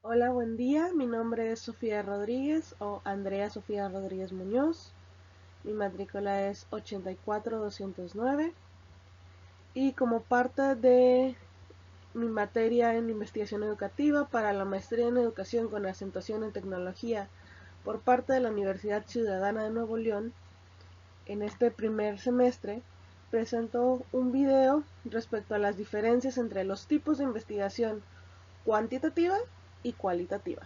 Hola, buen día. Mi nombre es Sofía Rodríguez o Andrea Sofía Rodríguez Muñoz. Mi matrícula es 84209 y como parte de mi materia en investigación educativa para la maestría en educación con acentuación en tecnología por parte de la Universidad Ciudadana de Nuevo León, en este primer semestre presento un video respecto a las diferencias entre los tipos de investigación cuantitativa y cualitativa.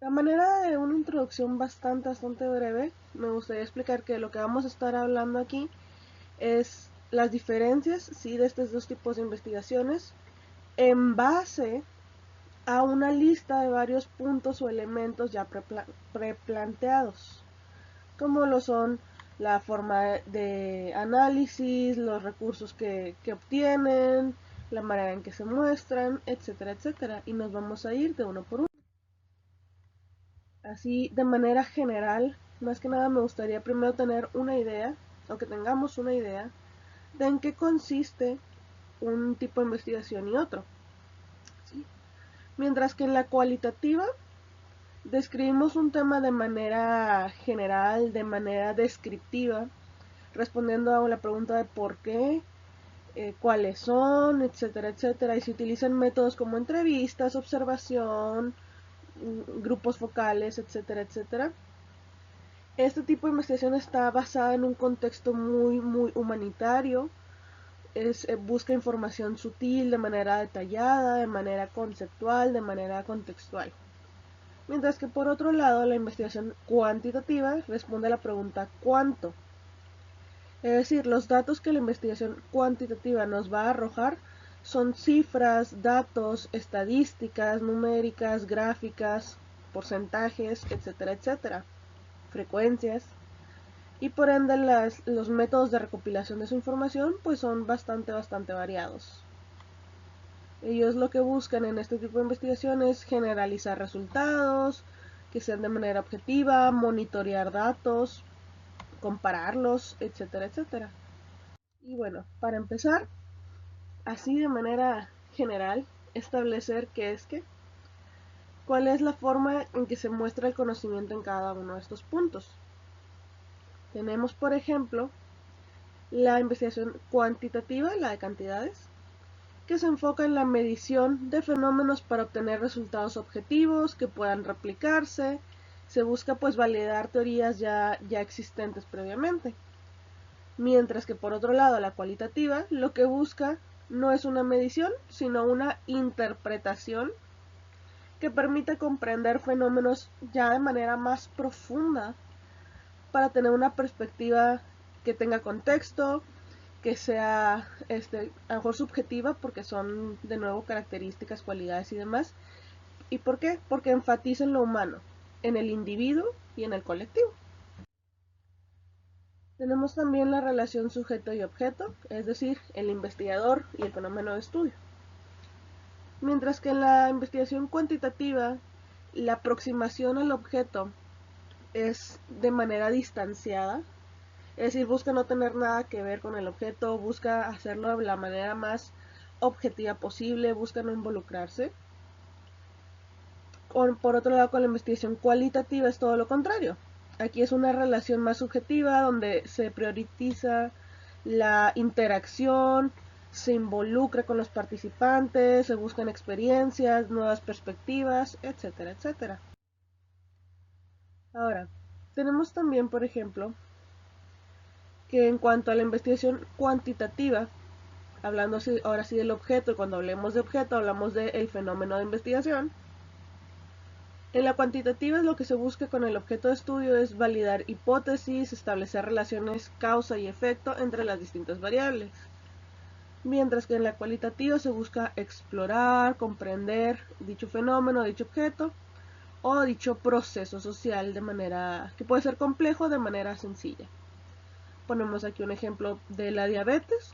A manera de una introducción bastante breve, me gustaría explicar que lo que vamos a estar hablando aquí es las diferencias, sí, de estos dos tipos de investigaciones en base a una lista de varios puntos o elementos ya preplanteados, como lo son la forma de análisis, los recursos que obtienen, la manera en que se muestran, etcétera, etcétera, y nos vamos a ir de uno por uno. Así, de manera general, más que nada me gustaría primero tener una idea, o que tengamos una idea, de en qué consiste un tipo de investigación y otro. ¿Sí? Mientras que en la cualitativa describimos un tema de manera general, de manera descriptiva, respondiendo a la pregunta de por qué, cuáles son, etcétera, etcétera, y se utilizan métodos como entrevistas, observación, grupos focales, etcétera, etcétera. Este tipo de investigación está basada en un contexto muy humanitario. Busca información sutil, de manera detallada, de manera conceptual, de manera contextual. Mientras que por otro lado, la investigación cuantitativa responde a la pregunta ¿cuánto? Es decir, los datos que la investigación cuantitativa nos va a arrojar son cifras, datos, estadísticas, numéricas, gráficas, porcentajes, etcétera, etcétera, frecuencias. Y por ende los métodos de recopilación de su información pues son bastante variados. Ellos lo que buscan en este tipo de investigación es generalizar resultados, que sean de manera objetiva, monitorear datos, compararlos, etcétera, etcétera. Y bueno, para empezar, así de manera general, establecer qué es qué, cuál es la forma en que se muestra el conocimiento en cada uno de estos puntos. Tenemos, por ejemplo, la investigación cuantitativa, la de cantidades, que se enfoca en la medición de fenómenos para obtener resultados objetivos que puedan replicarse. Se busca pues validar teorías ya existentes previamente. Mientras que por otro lado la cualitativa lo que busca no es una medición, sino una interpretación que permite comprender fenómenos ya de manera más profunda para tener una perspectiva que tenga contexto, que sea a lo mejor subjetiva porque son de nuevo características, cualidades y demás. ¿Y por qué? Porque enfatiza en lo humano, en el individuo y en el colectivo. Tenemos también la relación sujeto y objeto, es decir, el investigador y el fenómeno de estudio. Mientras que en la investigación cuantitativa, la aproximación al objeto es de manera distanciada, es decir, busca no tener nada que ver con el objeto, busca hacerlo de la manera más objetiva posible, busca no involucrarse. Por otro lado, con la investigación cualitativa es todo lo contrario. Aquí es una relación más subjetiva donde se prioriza la interacción, se involucra con los participantes, se buscan experiencias, nuevas perspectivas, etcétera, etcétera. Ahora, tenemos también, por ejemplo, que en cuanto a la investigación cuantitativa, hablando ahora sí del objeto, y cuando hablemos de objeto hablamos del fenómeno de investigación. En la cuantitativa lo que se busca con el objeto de estudio es validar hipótesis, establecer relaciones causa y efecto entre las distintas variables. Mientras que en la cualitativa se busca explorar, comprender dicho fenómeno, dicho objeto o dicho proceso social de manera que puede ser complejo de manera sencilla. Ponemos aquí un ejemplo de la diabetes,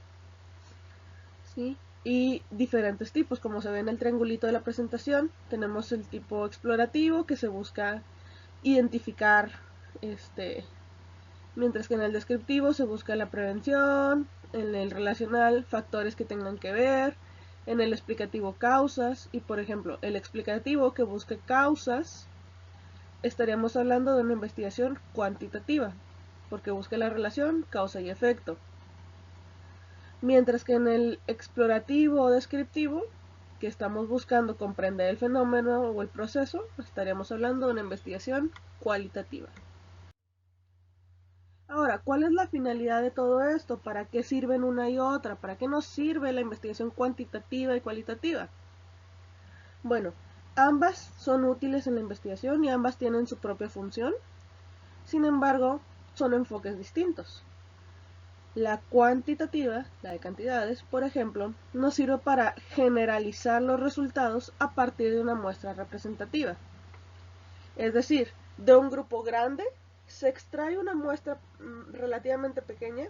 ¿sí? Y diferentes tipos, como se ve en el triangulito de la presentación, tenemos el tipo explorativo que se busca identificar este, Mientras que en el descriptivo se busca la prevención, en el relacional factores que tengan que ver, en el explicativo causas, y por ejemplo el explicativo que busque causas, estaríamos hablando de una investigación cuantitativa, porque busca la relación causa y efecto. Mientras que en el explorativo o descriptivo, que estamos buscando comprender el fenómeno o el proceso, estaríamos hablando de una investigación cualitativa. Ahora, ¿cuál es la finalidad de todo esto? ¿Para qué sirven una y otra? ¿Para qué nos sirve la investigación cuantitativa y cualitativa? Bueno, ambas son útiles en la investigación y ambas tienen su propia función. Sin embargo, son enfoques distintos. La cuantitativa, la de cantidades, por ejemplo, nos sirve para generalizar los resultados a partir de una muestra representativa. Es decir, de un grupo grande se extrae una muestra relativamente pequeña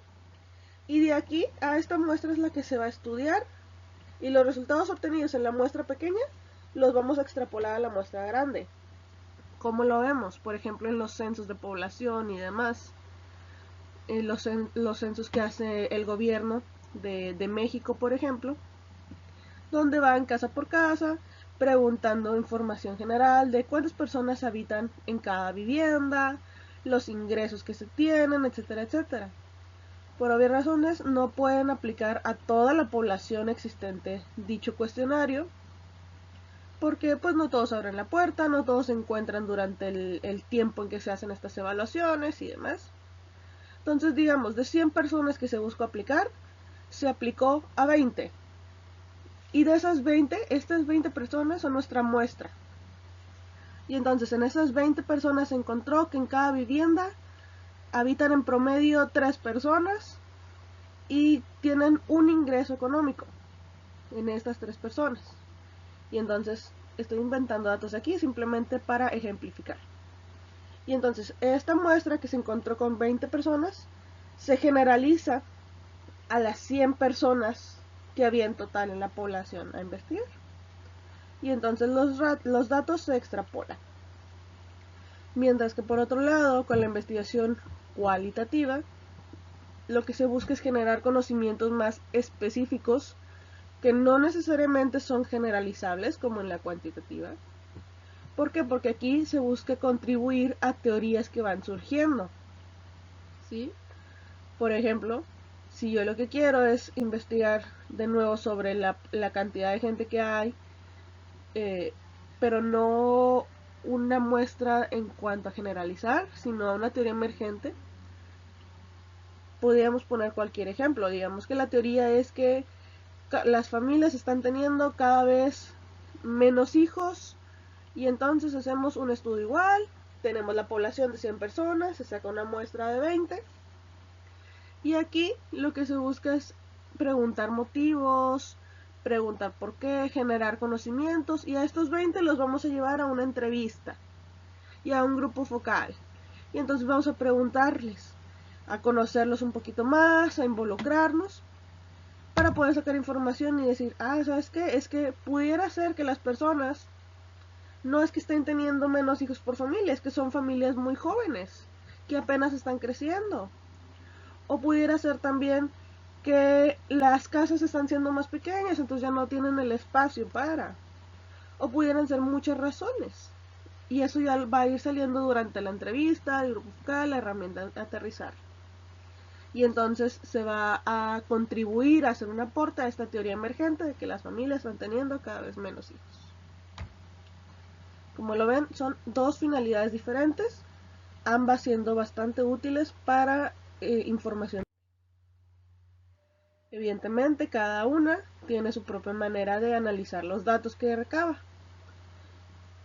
y de aquí a esta muestra es la que se va a estudiar y los resultados obtenidos en la muestra pequeña los vamos a extrapolar a la muestra grande. ¿Cómo lo vemos? Por ejemplo, en los censos de población y demás. Los censos que hace el gobierno de México, por ejemplo, donde van casa por casa preguntando información general de cuántas personas habitan en cada vivienda, los ingresos que se tienen, etcétera, etcétera. Por obvias razones no pueden aplicar a toda la población existente dicho cuestionario, porque pues no todos abren la puerta, no todos se encuentran durante el tiempo en que se hacen estas evaluaciones y demás. Entonces, digamos, de 100 personas que se buscó aplicar, se aplicó a 20. Y de esas 20, estas 20 personas son nuestra muestra. Y entonces en esas 20 personas se encontró que en cada vivienda habitan en promedio 3 personas y tienen un ingreso económico en estas 3 personas. Y entonces estoy inventando datos aquí simplemente para ejemplificar. Y entonces esta muestra que se encontró con 20 personas se generaliza a las 100 personas que había en total en la población a investigar. Y entonces los datos se extrapolan. Mientras que por otro lado, con la investigación cualitativa, lo que se busca es generar conocimientos más específicos que no necesariamente son generalizables como en la cuantitativa. ¿Por qué? Porque aquí se busca contribuir a teorías que van surgiendo. ¿Sí? Por ejemplo, si yo lo que quiero es investigar de nuevo sobre la cantidad de gente que hay, pero no una muestra en cuanto a generalizar, sino a una teoría emergente, podríamos poner cualquier ejemplo. Digamos que la teoría es que las familias están teniendo cada vez menos hijos y entonces hacemos un estudio igual, tenemos la población de 100 personas, se saca una muestra de 20 y aquí lo que se busca es preguntar motivos, preguntar por qué, generar conocimientos y a estos 20 los vamos a llevar a una entrevista y a un grupo focal. Y entonces vamos a preguntarles, a conocerlos un poquito más, a involucrarnos para poder sacar información y decir, ¿sabes qué? Es que pudiera ser que las personas no es que estén teniendo menos hijos por familia, es que son familias muy jóvenes, que apenas están creciendo. O pudiera ser también que las casas están siendo más pequeñas, entonces ya no tienen el espacio para. O pudieran ser muchas razones. Y eso ya va a ir saliendo durante la entrevista, el grupo focal, la herramienta de aterrizar. Y entonces se va a contribuir a hacer un aporte a esta teoría emergente de que las familias están teniendo cada vez menos hijos. Como lo ven, son dos finalidades diferentes, ambas siendo bastante útiles para información. Evidentemente, cada una tiene su propia manera de analizar los datos que recaba.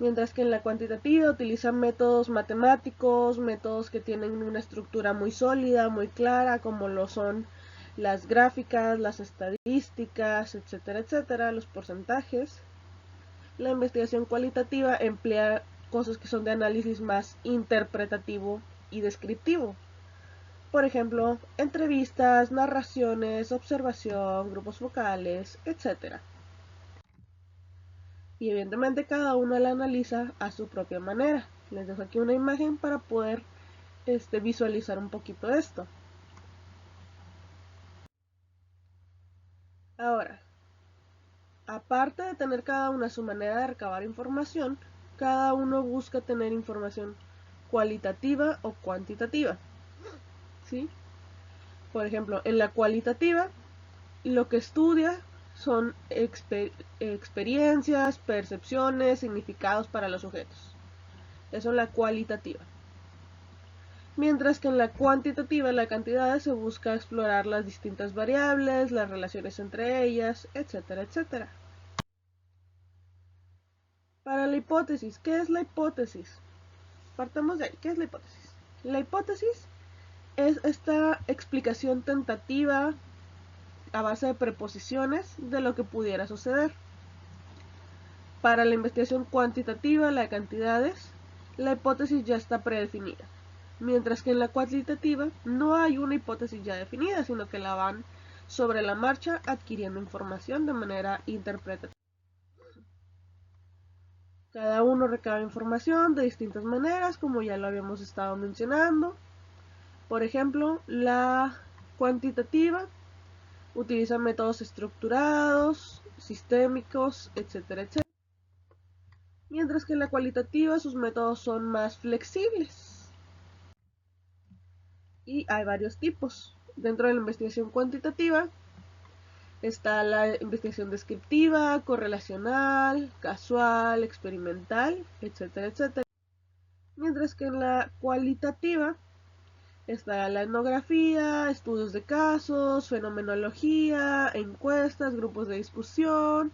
Mientras que en la cuantitativa utilizan métodos matemáticos, métodos que tienen una estructura muy sólida, muy clara, como lo son las gráficas, las estadísticas, etcétera, etcétera, los porcentajes. La investigación cualitativa emplea cosas que son de análisis más interpretativo y descriptivo. Por ejemplo, entrevistas, narraciones, observación, grupos focales, etc. Y evidentemente cada uno la analiza a su propia manera. Les dejo aquí una imagen para poder visualizar un poquito esto. Ahora, aparte de tener cada una su manera de recabar información, cada uno busca tener información cualitativa o cuantitativa, ¿sí? Por ejemplo, en la cualitativa, lo que estudia son experiencias, percepciones, significados para los sujetos. Eso es la cualitativa. Mientras que en la cuantitativa, la cantidad se busca explorar las distintas variables, las relaciones entre ellas, etcétera, etcétera. Para la hipótesis, ¿qué es la hipótesis? Partamos de ahí, ¿qué es la hipótesis? La hipótesis es esta explicación tentativa a base de preposiciones de lo que pudiera suceder. Para la investigación cuantitativa, la de cantidades, la hipótesis ya está predefinida, mientras que en la cualitativa no hay una hipótesis ya definida, sino que la van sobre la marcha adquiriendo información de manera interpretativa. Cada uno recaba información de distintas maneras, como ya lo habíamos estado mencionando. Por ejemplo, la cuantitativa utiliza métodos estructurados, sistémicos, etcétera, etcétera. Mientras que en la cualitativa sus métodos son más flexibles. Y hay varios tipos. Dentro de la investigación cuantitativa está la investigación descriptiva, correlacional, casual, experimental, etcétera, etcétera. Mientras que en la cualitativa está la etnografía, estudios de casos, fenomenología, encuestas, grupos de discusión,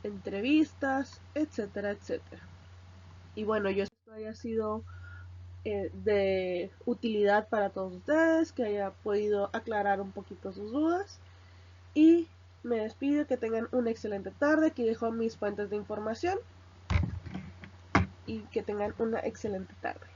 entrevistas, etcétera, etcétera. Y bueno, yo espero que haya sido de utilidad para todos ustedes, que haya podido aclarar un poquito sus dudas. Y me despido, que tengan una excelente tarde. Aquí dejo mis fuentes de información y que tengan una excelente tarde.